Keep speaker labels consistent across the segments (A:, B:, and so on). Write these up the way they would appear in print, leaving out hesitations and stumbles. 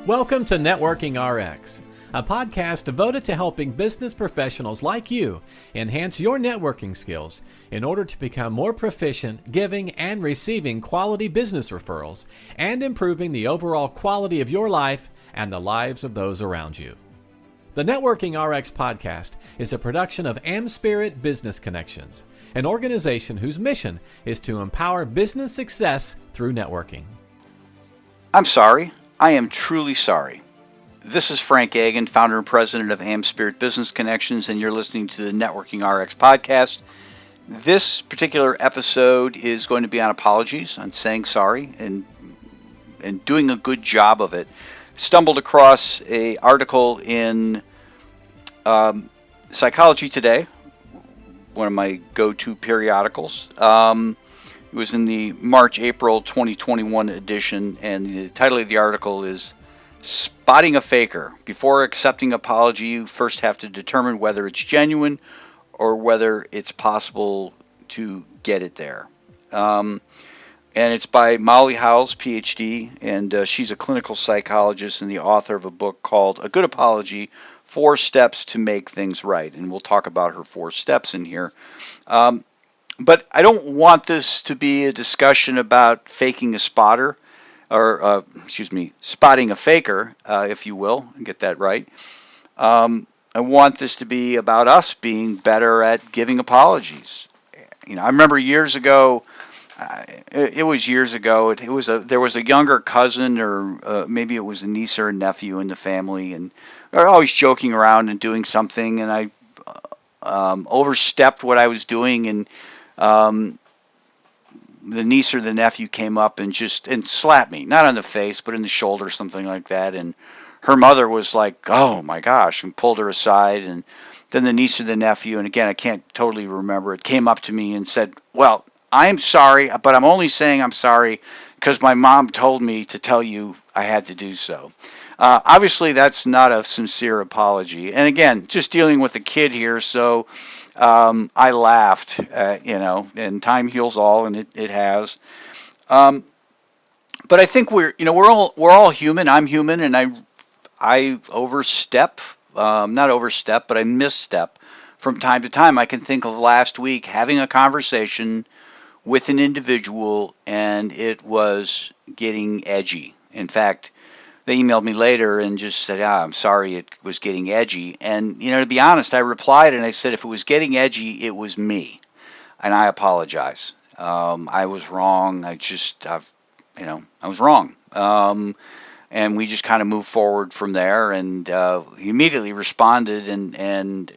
A: Welcome to Networking RX, a podcast devoted to helping business professionals like you enhance your networking skills in order to become more proficient giving and receiving quality business referrals and improving the overall quality of your life and the lives of those around you. The Networking RX podcast is a production of AmSpirit Business Connections, an organization whose mission is to empower business success through networking.
B: I'm sorry. I am truly sorry. This is Frank Agin, founder and president of AmSpirit Business Connections, and you're listening to the Networking RX podcast. This particular episode is going to be on apologies, on saying sorry, and doing a good job of it. Stumbled across an article in Psychology Today, one of my go-to periodicals. It was in the March-April 2021 edition, and the title of the article is Spotting a Faker. Before accepting apology, you first have to determine whether it's genuine or whether it's possible to get it there. And it's by Molly Howells, PhD, and she's a clinical psychologist and the author of a book called A Good Apology, 4 Steps to Make Things Right. And we'll talk about her 4 steps in here. But I don't want this to be a discussion about faking a spotter, or spotting a faker, if you will, and get that right. I want this to be about us being better at giving apologies. You know, I remember years ago. There was a younger cousin, or maybe it was a niece or a nephew in the family, and they're always joking around and doing something, and I overstepped what I was doing, and the niece or the nephew came up and slapped me, not on the face, but in the shoulder, something like that. And her mother was like, "Oh my gosh," and pulled her aside. And then the niece or the nephew, and again, I can't totally remember it, came up to me and said, "Well, I'm sorry, but I'm only saying I'm sorry because my mom told me to tell you I had to do so." Obviously, that's not a sincere apology. And again, just dealing with a kid here, so I laughed, and time heals all, and it has. But I think we're all human. I'm human, and I overstep, not overstep, but I misstep from time to time. I can think of last week having a conversation with an individual, and it was getting edgy. In fact, they emailed me later and just said, "I'm sorry, it was getting edgy." And, to be honest, I replied and I said, if it was getting edgy, it was me. And I apologize. I was wrong. I was wrong. And we just kind of moved forward from there. And he immediately responded and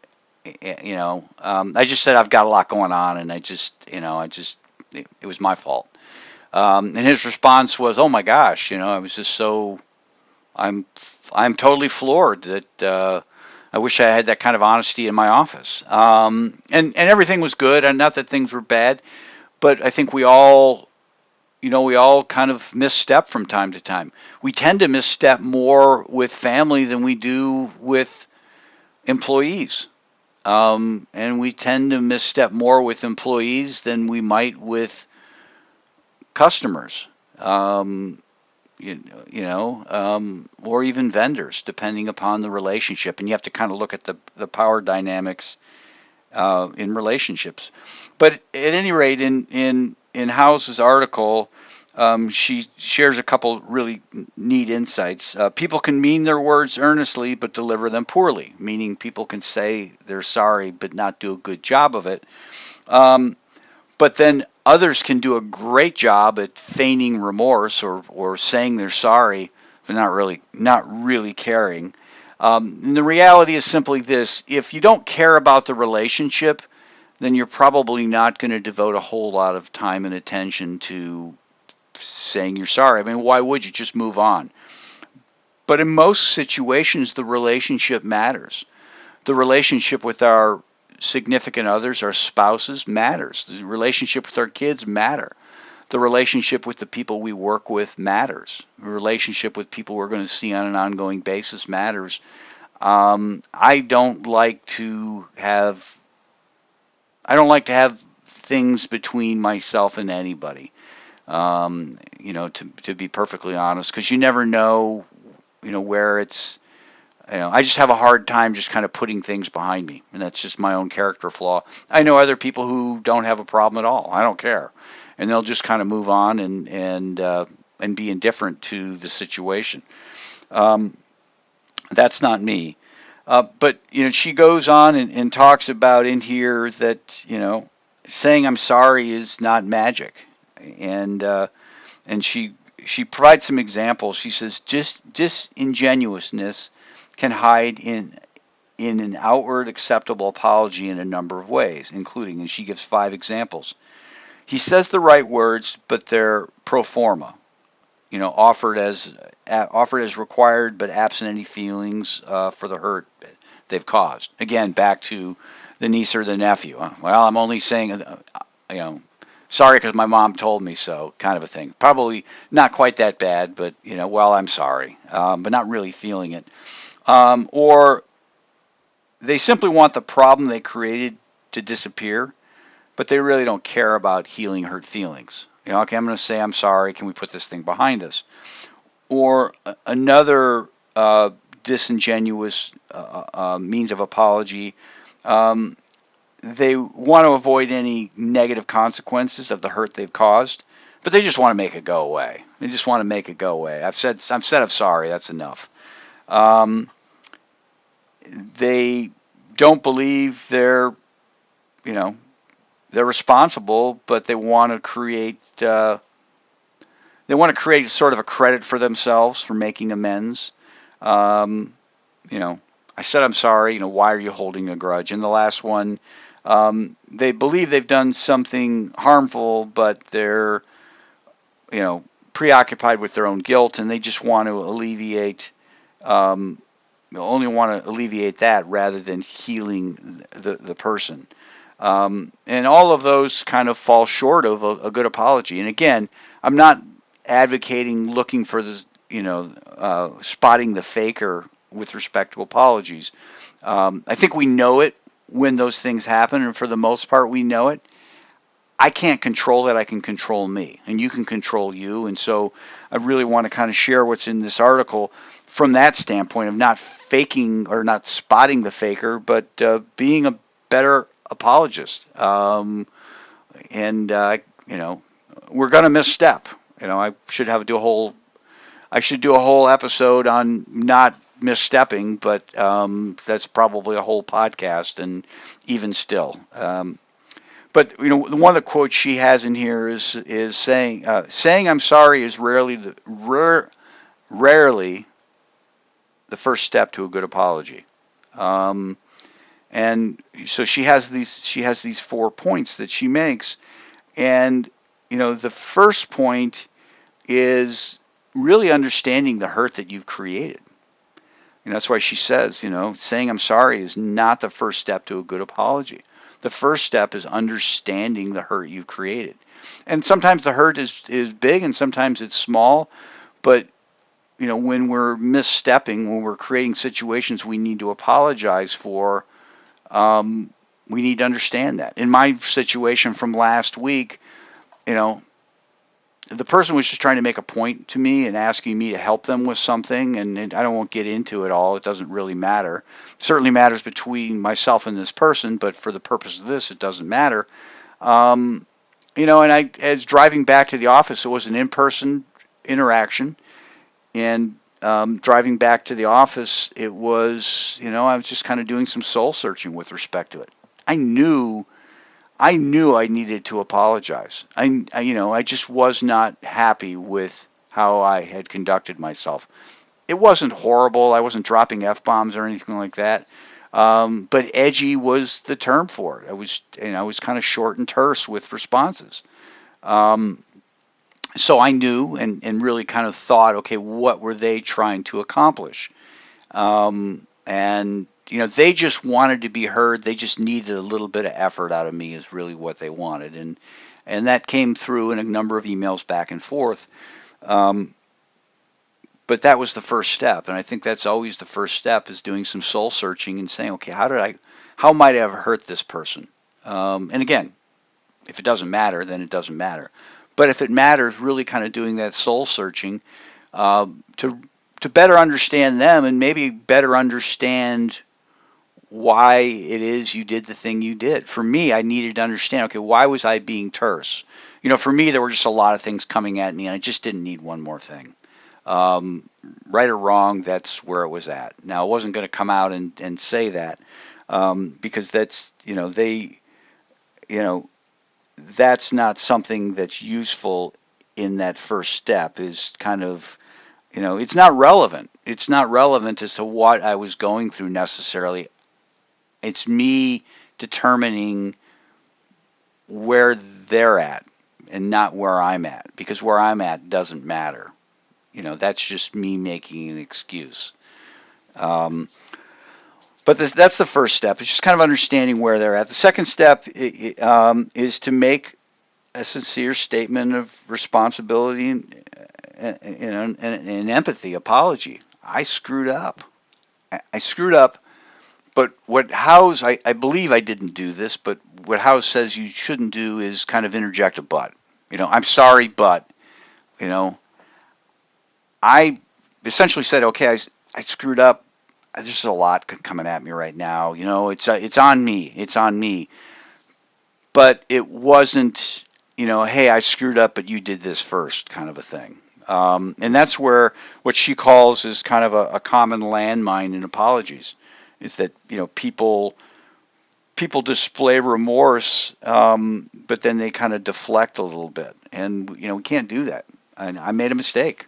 B: I just said, I've got a lot going on. And it was my fault. And his response was, "Oh my gosh, I was just so... I'm totally floored that I wish I had that kind of honesty in my office." And everything was good, and not that things were bad, but I think we all kind of misstep from time to time. We tend to misstep more with family than we do with employees. And we tend to misstep more with employees than we might with customers. Or even vendors, depending upon the relationship. And you have to kind of look at the power dynamics in relationships. But at any rate, in Howells's article, she shares a couple really neat insights. People can mean their words earnestly but deliver them poorly, meaning people can say they're sorry but not do a good job of it. But then others can do a great job at feigning remorse or saying they're sorry, but not really caring. And the reality is simply this: if you don't care about the relationship, then you're probably not going to devote a whole lot of time and attention to saying you're sorry. I mean, why would you? Just move on. But in most situations, the relationship matters. The relationship with our significant others, our spouses, matters. The relationship with our kids matter. The relationship with the people we work with matters. The relationship with people we're going to see on an ongoing basis matters. I don't like to have things between myself and anybody. To be perfectly honest, because you never know where it's, I just have a hard time just kind of putting things behind me, and that's just my own character flaw. I know other people who don't have a problem at all. I don't care, and they'll just kind of move on and be indifferent to the situation. Um, that's not me. But she goes on and talks about in here that saying I'm sorry is not magic, and she provides some examples. She says just disingenuousness can hide in an outward acceptable apology in a number of ways, including, and she gives 5 examples. He says the right words, but they're pro forma, offered as required, but absent any feelings for the hurt they've caused. Again, back to the niece or the nephew. Well, I'm only saying, sorry because my mom told me so, kind of a thing. Probably not quite that bad, but well, I'm sorry, but not really feeling it. Or they simply want the problem they created to disappear, but they really don't care about healing hurt feelings. Okay, I'm going to say I'm sorry. Can we put this thing behind us? Or another disingenuous means of apology. They want to avoid any negative consequences of the hurt they've caused, but they just want to make it go away. They just want to make it go away. I've said I'm sorry. That's enough. They don't believe they're responsible, but they want to create sort of a credit for themselves for making amends. I said I'm sorry. Why are you holding a grudge? And the last one, they believe they've done something harmful, but they're preoccupied with their own guilt, and they just want to alleviate. Only want to alleviate that rather than healing the person. And all of those kind of fall short of a good apology. And again, I'm not advocating looking for the, spotting the faker with respect to apologies. I think we know it when those things happen, and for the most part, we know it. I can't control it. I can control me, and you can control you. And so I really want to kind of share what's in this article from that standpoint of not faking or not spotting the faker, but being a better apologist. We're going to misstep. I should do a whole episode on not misstepping, but that's probably a whole podcast, and even still. But the one of the quotes she has in here is saying I'm sorry is rarely the first step to a good apology. And so she has these 4 points that she makes, and the first point is really understanding the hurt that you've created. And that's why she says, saying I'm sorry is not the first step to a good apology. The first step is understanding the hurt you've created. And sometimes the hurt is big and sometimes it's small, but when we're misstepping, when we're creating situations we need to apologize for, we need to understand that. In my situation from last week, the person was just trying to make a point to me and asking me to help them with something, and I won't get into it all. It doesn't really matter. It certainly matters between myself and this person, but for the purpose of this, it doesn't matter. And as driving back to the office, it was an in-person interaction, and driving back to the office, it was, I was just kind of doing some soul searching with respect to it. I knew I needed to apologize. I just was not happy with how I had conducted myself. It wasn't horrible. I wasn't dropping F-bombs or anything like that. But edgy was the term for it. I was kind of short and terse with responses. So I knew and really kind of thought, okay, what were they trying to accomplish? And they just wanted to be heard. They just needed a little bit of effort out of me is really what they wanted. And that came through in a number of emails back and forth. But that was the first step. And I think that's always the first step, is doing some soul searching and saying, okay, how might I have hurt this person? And again, if it doesn't matter, then it doesn't matter. But if it matters, really kind of doing that soul searching to better understand them and maybe better understand why it is you did the thing you did. For me, I needed to understand, okay, why was I being terse? For me, there were just a lot of things coming at me, and I just didn't need one more thing. Right or wrong, that's where it was at. Now, I wasn't going to come out and say that because that's, that's not something that's useful in that first step is kind of, it's not relevant. It's not relevant as to what I was going through necessarily. It's me determining where they're at and not where I'm at, because where I'm at doesn't matter. That's just me making an excuse. But that's the first step. It's just kind of understanding where they're at. The second step is to make a sincere statement of responsibility and empathy, apology. I screwed up. I screwed up. But what House, I believe I didn't do this, but what House says you shouldn't do is kind of interject a but. I'm sorry, but, I essentially said, okay, I screwed up. There's just a lot coming at me right now. It's on me. It's on me. But it wasn't, hey, I screwed up, but you did this first kind of a thing. And that's where what she calls is kind of a common landmine in apologies, is that, people display remorse, but then they kind of deflect a little bit. And, we can't do that. And I made a mistake.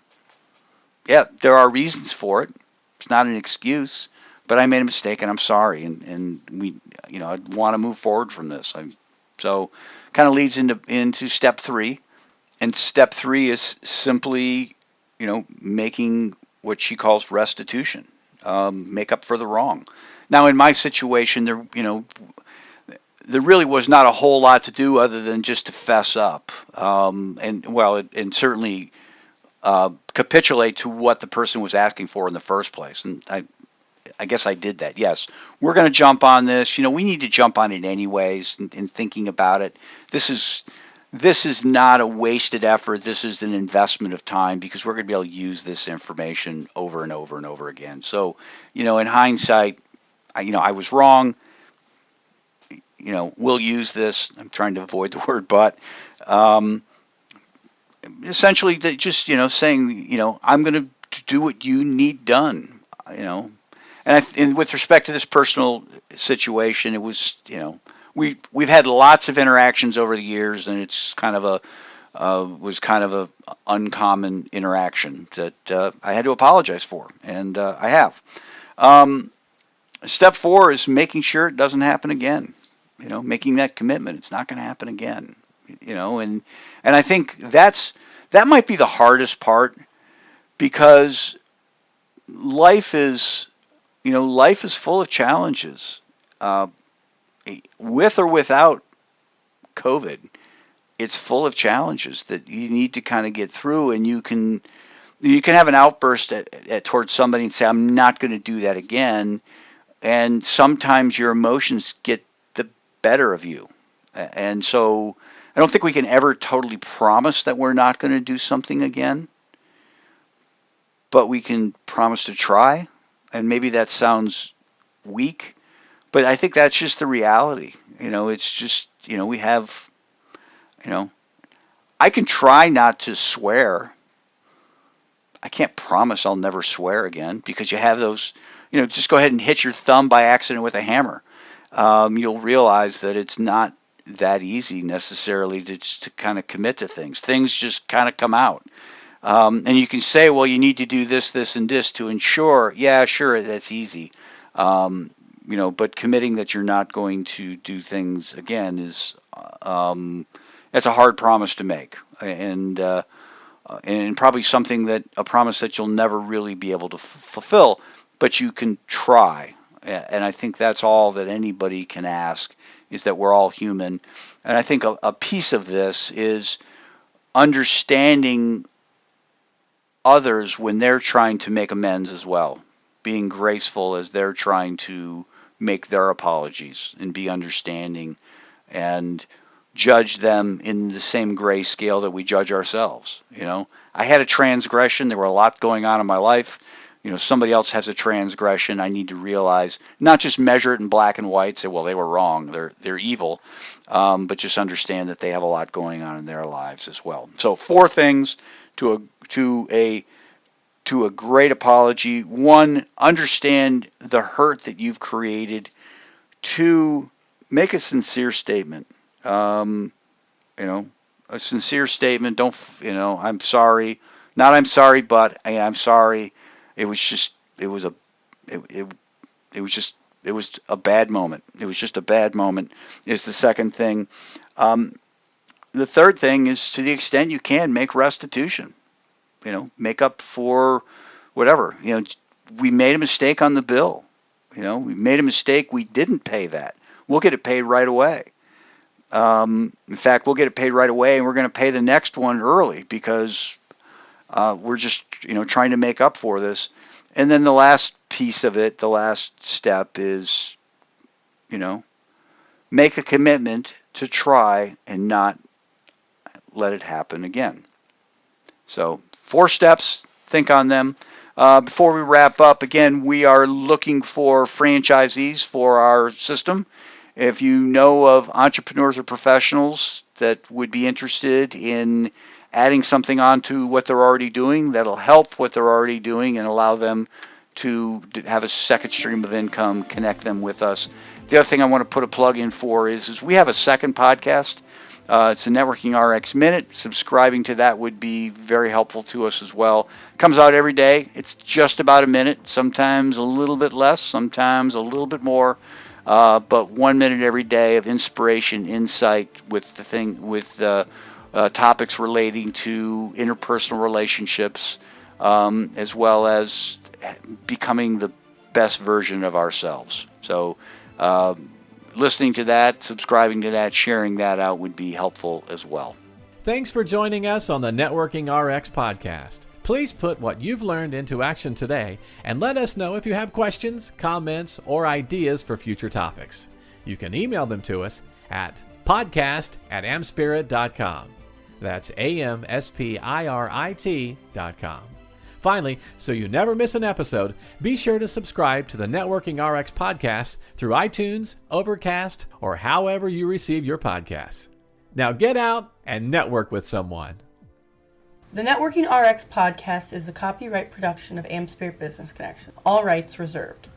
B: Yeah, there are reasons for it. It's not an excuse, but I made a mistake and I'm sorry. And we, I want to move forward from this. So kind of leads into step 3. And step 3 is simply, making what she calls restitution, make up for the wrong. Now, in my situation, there really was not a whole lot to do other than just to fess up, and certainly capitulate to what the person was asking for in the first place. And I guess I did that. Yes, we're going to jump on this. We need to jump on it anyways. And thinking about it, this is not a wasted effort. This is an investment of time because we're going to be able to use this information over and over and over again. So, in hindsight, I was wrong. We'll use this. I'm trying to avoid the word but. Essentially, just, saying, I'm going to do what you need done, And with respect to this personal situation, it was, we've had lots of interactions over the years, and it's kind of a uncommon interaction that I had to apologize for, and I have. Step 4 is making sure it doesn't happen again. Making that commitment. It's not going to happen again. And I think that might be the hardest part, because life is full of challenges, with or without COVID. It's full of challenges that you need to kind of get through, and you can have an outburst towards somebody and say, I'm not going to do that again. And sometimes your emotions get the better of you. And so I don't think we can ever totally promise that we're not going to do something again, but we can promise to try. And maybe that sounds weak, but I think that's just the reality. It's just, we have, I can try not to swear. I can't promise I'll never swear again, because you have those, just go ahead and hit your thumb by accident with a hammer. You'll realize that it's not that easy necessarily to kind of commit to things. Things just kind of come out. And you can say, well, you need to do this, this, and this to ensure. Yeah, sure, that's easy. But committing that you're not going to do things again is that's a hard promise to make, and probably a promise that you'll never really be able to fulfill. But you can try, and I think that's all that anybody can ask, is that we're all human. And I think a piece of this is understanding others when they're trying to make amends as well, being graceful as they're trying to make their apologies, and be understanding and judge them in the same grace scale that we judge ourselves. I had a transgression. There were a lot going on in my life. somebody else has a transgression, I need to realize, not just measure it in black and white, say, well, they were wrong, they're evil, but just understand that they have a lot going on in their lives as well. So 4 things to a great apology. 1, understand the hurt that you've created. 2, make a sincere statement. A sincere statement. Don't, I'm sorry. Not I'm sorry, but I'm sorry. It was just, it was a bad moment. It was just a bad moment is the second thing. The third thing is, to the extent you can, make restitution. Make up for whatever. We made a mistake on the bill. We made a mistake. We didn't pay that. We'll get it paid right away. In fact, we'll get it paid right away, and we're going to pay the next one early because we're just, trying to make up for this. And then the last piece of it, the last step is, make a commitment to try and not let it happen again. So 4 steps, think on them. Before we wrap up, again, we are looking for franchisees for our system. If you know of entrepreneurs or professionals that would be interested in adding something onto what they're already doing, that'll help what they're already doing and allow them to have a second stream of income, connect them with us. The other thing I want to put a plug in for is we have a second podcast. It's a Networking RX Minute. Subscribing to that would be very helpful to us as well. It comes out every day. It's just about a minute, sometimes a little bit less, sometimes a little bit more. But 1 minute every day of inspiration, insight with topics relating to interpersonal relationships, as well as becoming the best version of ourselves. So listening to that, subscribing to that, sharing that out would be helpful as well.
A: Thanks for joining us on the Networking RX podcast. Please put what you've learned into action today and let us know if you have questions, comments, or ideas for future topics. You can email them to us at podcast@amspirit.com. That's AMSPIRIT.com. Finally, so you never miss an episode, be sure to subscribe to the Networking RX podcast through iTunes, Overcast, or however you receive your podcasts. Now get out and network with someone.
C: The Networking RX podcast is the copyright production of AmSpirit Business Connection. All rights reserved.